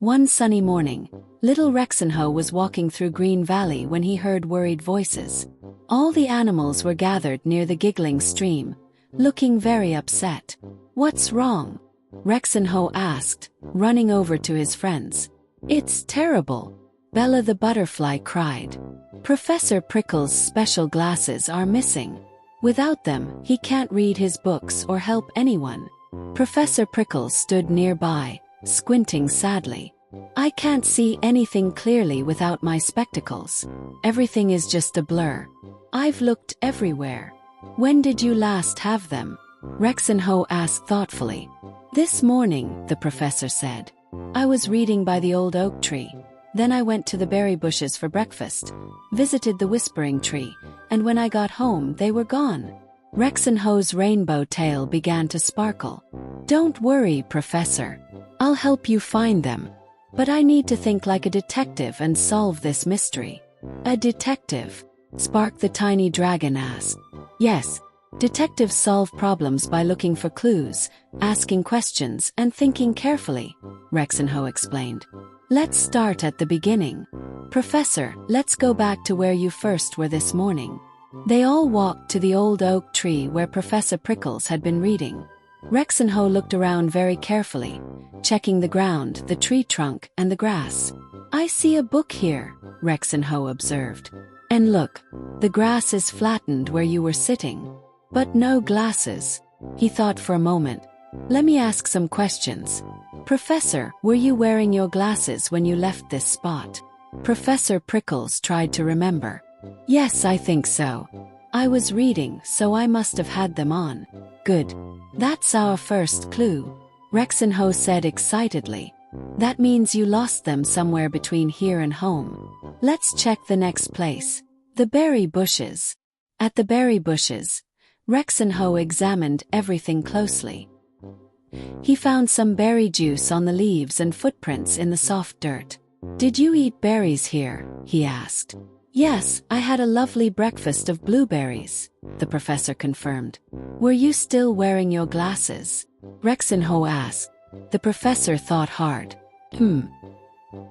One sunny morning, little Rexinho was walking through Green Valley when he heard worried voices. All the animals were gathered near the giggling stream, looking very upset. "What's wrong?" Rexinho asked, running over to his friends. "It's terrible," Bella the butterfly cried. "Professor Prickles' special glasses are missing. Without them, he can't read his books or help anyone." Professor Prickles stood nearby, squinting sadly. "I can't see anything clearly without my spectacles. Everything is just a blur. I've looked everywhere." "When did you last have them?" Rexinho asked thoughtfully. "This morning," the professor said. "I was reading by the old oak tree. Then I went to the berry bushes for breakfast, visited the whispering tree, and when I got home they were gone." Rexinho's rainbow tail began to sparkle. "Don't worry, Professor. I'll help you find them. But I need to think like a detective and solve this mystery." "A detective?" Spark the tiny dragon asked. "Yes, detectives solve problems by looking for clues, asking questions, and thinking carefully," Rexinho explained. "Let's start at the beginning. Professor, let's go back to where you first were this morning." They all walked to the old oak tree where Professor Prickles had been reading. Rexinho looked around very carefully, checking the ground, the tree trunk, and the grass. "I see a book here," Rexinho observed. "And look, the grass is flattened where you were sitting. But no glasses." He thought for a moment. "Let me ask some questions. Professor, were you wearing your glasses when you left this spot?" Professor Prickles tried to remember. "Yes, I think so. I was reading, so I must have had them on." "Good. That's our first clue," Rexinho said excitedly. "That means you lost them somewhere between here and home. Let's check the next place. The berry bushes." At the berry bushes, Rexinho examined everything closely. He found some berry juice on the leaves and footprints in the soft dirt. "Did you eat berries here?" he asked. "Yes, I had a lovely breakfast of blueberries," the professor confirmed. "Were you still wearing your glasses?" Rexinho asked. The professor thought hard.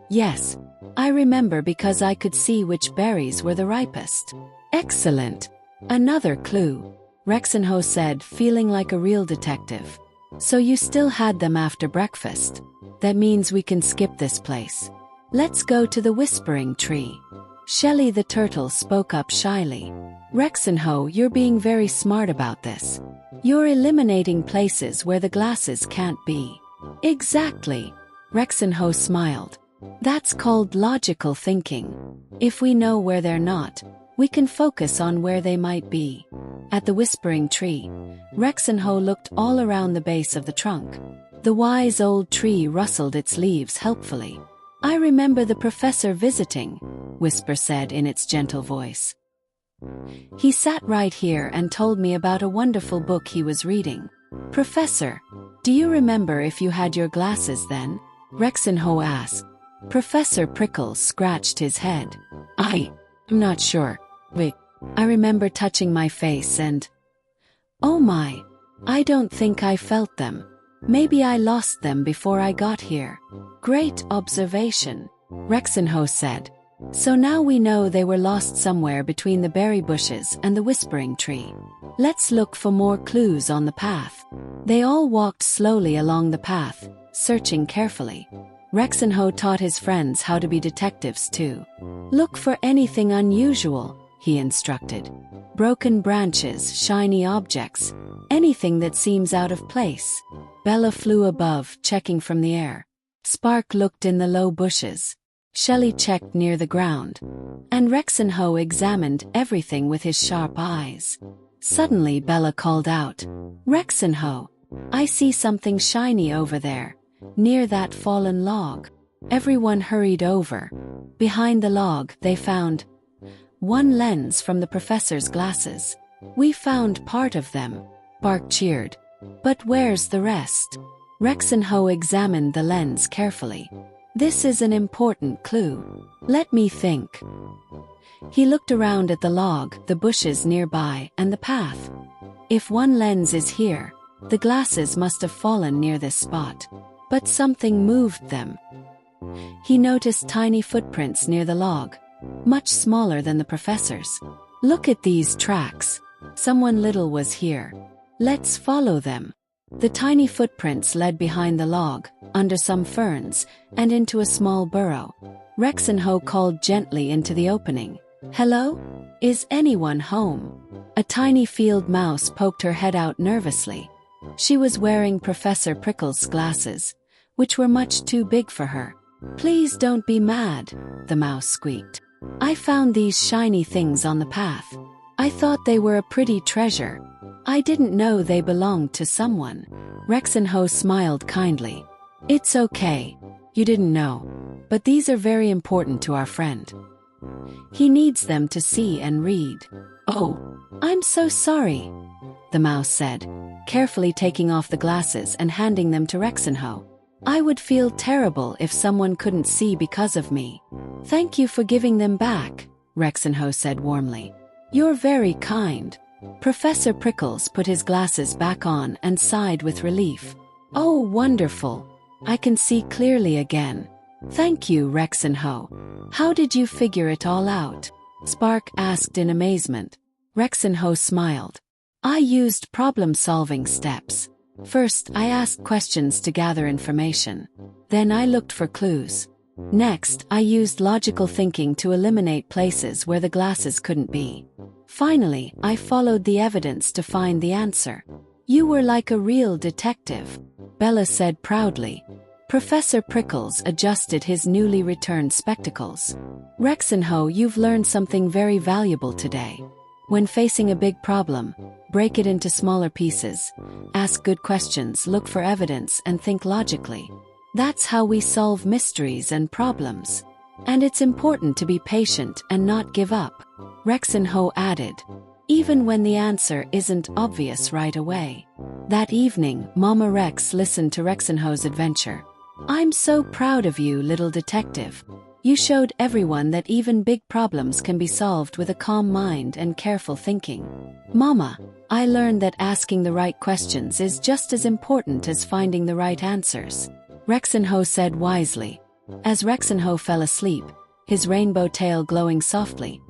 "Yes, I remember because I could see which berries were the ripest." "Excellent. Another clue," Rexinho said, feeling like a real detective. "So you still had them after breakfast. That means we can skip this place. Let's go to the whispering tree." Shelly the turtle spoke up shyly. "Rexinho, you're being very smart about this. You're eliminating places where the glasses can't be." "Exactly," Rexinho smiled. "That's called logical thinking. If we know where they're not, we can focus on where they might be." At the whispering tree, Rexinho looked all around the base of the trunk. The wise old tree rustled its leaves helpfully. "I remember the professor visiting," Whisper said in its gentle voice. "He sat right here and told me about a wonderful book he was reading." "Professor, do you remember if you had your glasses then?" Rexinho asked. Professor Prickles scratched his head. I'm not sure. Wait, I remember touching my face and... Oh my, I don't think I felt them. Maybe I lost them before I got here." "Great observation," Rexinho said. "So now we know they were lost somewhere between the berry bushes and the whispering tree. Let's look for more clues on the path." They all walked slowly along the path, searching carefully. Rexinho taught his friends how to be detectives too. "Look for anything unusual," he instructed. "Broken branches, shiny objects, anything that seems out of place." Bella flew above, checking from the air. Spark looked in the low bushes. Shelly checked near the ground. And Rexinho examined everything with his sharp eyes. Suddenly Bella called out, "Rexinho, I see something shiny over there, near that fallen log." Everyone hurried over. Behind the log, they found one lens from the professor's glasses. "We found part of them," Spark cheered. "But where's the rest?" Rexinho examined the lens carefully. "This is an important clue. Let me think." He looked around at the log, the bushes nearby, and the path. "If one lens is here, the glasses must have fallen near this spot. But something moved them." He noticed tiny footprints near the log, much smaller than the professor's. Look at these tracks. Someone little was here. Let's follow them. The tiny footprints led behind the log, under some ferns, and into a small burrow. Rexinho called gently into the opening. Hello? Is anyone home? A tiny field mouse poked her head out nervously. She was wearing Professor Prickles' glasses, which were much too big for her. Please don't be mad, the mouse squeaked. I found these shiny things on the path. I thought they were a pretty treasure. I didn't know they belonged to someone. Rexinho smiled kindly. It's okay. You didn't know. But these are very important to our friend. He needs them to see and read. Oh, I'm so sorry, the mouse said, carefully taking off the glasses and handing them to Rexinho. I would feel terrible if someone couldn't see because of me. Thank you for giving them back, Rexinho said warmly. You're very kind. Professor Prickles put his glasses back on and sighed with relief. Oh, wonderful. I can see clearly again. Thank you, Rexinho. How did you figure it all out? Spark asked in amazement. Rexinho smiled. I used problem-solving steps. First, I asked questions to gather information. Then I looked for clues. Next, I used logical thinking to eliminate places where the glasses couldn't be. Finally, I followed the evidence to find the answer. You were like a real detective, Bella said proudly. Professor Prickles adjusted his newly returned spectacles. Rexinho, you've learned something very valuable today. When facing a big problem, break it into smaller pieces, ask good questions, look for evidence, and think logically. That's how we solve mysteries and problems. And it's important to be patient and not give up, Rexinho added, even when the answer isn't obvious right away. That evening, Mama Rex listened to Rexinho's adventure. I'm so proud of you, little detective. You showed everyone that even big problems can be solved with a calm mind and careful thinking. Mama, I learned that asking the right questions is just as important as finding the right answers, Rexinho said wisely. As Rexinho fell asleep, his rainbow tail glowing softly,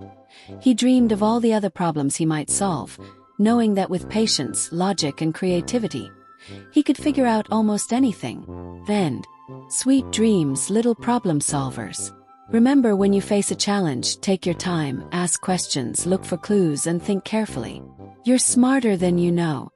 he dreamed of all the other problems he might solve, knowing that with patience, logic, and creativity, he could figure out almost anything. Then, sweet dreams, little problem solvers. Remember, when you face a challenge, take your time, ask questions, look for clues, and think carefully. You're smarter than you know.